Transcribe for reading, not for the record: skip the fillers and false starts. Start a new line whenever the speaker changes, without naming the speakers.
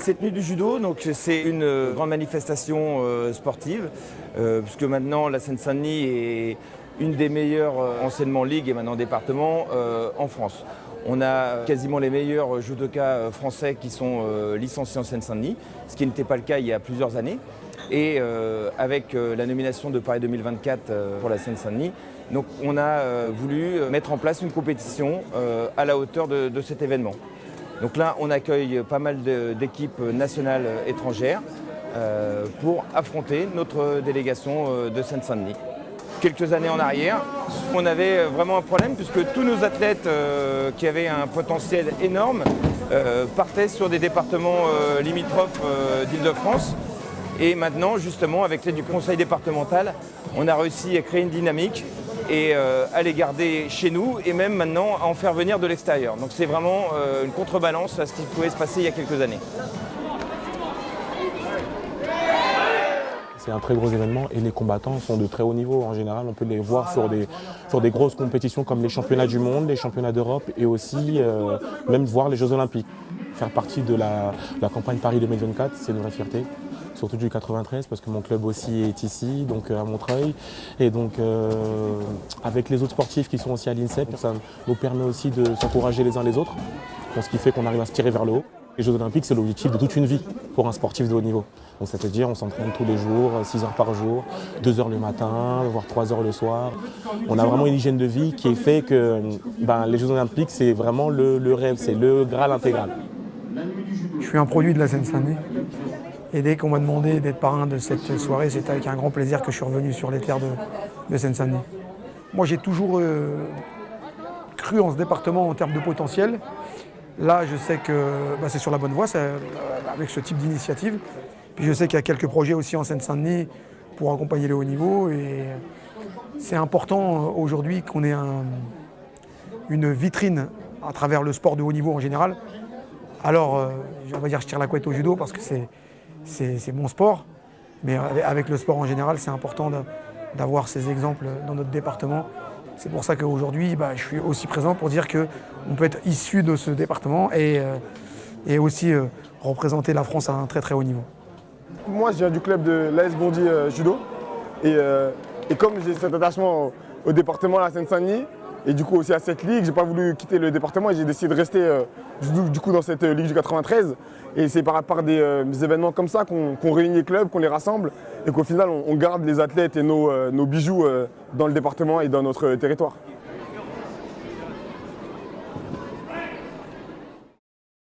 Cette nuit du judo, donc c'est une grande manifestation sportive, puisque maintenant la Seine-Saint-Denis est une des meilleures anciennement ligues et maintenant départements en France. On a quasiment les meilleurs judokas français qui sont licenciés en Seine-Saint-Denis, ce qui n'était pas le cas il y a plusieurs années. Et avec la nomination de Paris 2024 pour la Seine-Saint-Denis, donc on a voulu mettre en place une compétition à la hauteur de cet événement. Donc là, on accueille pas mal d'équipes nationales étrangères pour affronter notre délégation de Seine-Saint-Denis. Quelques années en arrière, on avait vraiment un problème puisque tous nos athlètes qui avaient un potentiel énorme partaient sur des départements limitrophes d'Île-de-France. Et maintenant, justement, avec l'aide du conseil départemental, on a réussi à créer une dynamique et à les garder chez nous et même maintenant à en faire venir de l'extérieur. Donc c'est vraiment une contrebalance à ce qui pouvait se passer il y a quelques années.
C'est un très gros événement et les combattants sont de très haut niveau. En général, on peut les voir sur des grosses compétitions comme les championnats du monde, les championnats d'Europe et aussi même voir les Jeux Olympiques. Faire partie de la campagne Paris 2024, c'est une vraie fierté. Surtout du 93 parce que mon club aussi est ici, donc à Montreuil. Et donc avec les autres sportifs qui sont aussi à l'INSEP, ça nous permet aussi de s'encourager les uns les autres, ce qui fait qu'on arrive à se tirer vers le haut. Les Jeux Olympiques, c'est l'objectif de toute une vie pour un sportif de haut niveau. Donc c'est-à-dire on s'entraîne tous les jours, 6 heures par jour, 2 heures le matin, voire 3 heures le soir. On a vraiment une hygiène de vie qui est fait que les Jeux Olympiques, c'est vraiment le rêve, c'est le Graal intégral.
Je suis un produit de la Seine-Saint-Denis. Et dès qu'on m'a demandé d'être parrain de cette soirée, c'est avec un grand plaisir que je suis revenu sur les terres de Seine-Saint-Denis. Moi, j'ai toujours cru en ce département en termes de potentiel. Là, je sais que c'est sur la bonne voie avec ce type d'initiative. Puis je sais qu'il y a quelques projets aussi en Seine-Saint-Denis pour accompagner le haut niveau. Et c'est important aujourd'hui qu'on ait une vitrine à travers le sport de haut niveau en général. Alors, on va dire je tire la couette au judo parce que c'est mon sport, mais avec le sport en général, c'est important d'avoir ces exemples dans notre département. C'est pour ça qu'aujourd'hui, je suis aussi présent pour dire qu'on peut être issu de ce département et aussi représenter la France à un très très haut niveau.
Moi, je viens du club de l'AS Bondy Judo et comme j'ai cet attachement au département, à la Seine-Saint-Denis, et du coup aussi à cette ligue, j'ai pas voulu quitter le département et j'ai décidé de rester du coup dans cette ligue du 93. Et c'est par des événements comme ça qu'on réunit les clubs, qu'on les rassemble et qu'au final on garde les athlètes et nos bijoux dans le département et dans notre territoire.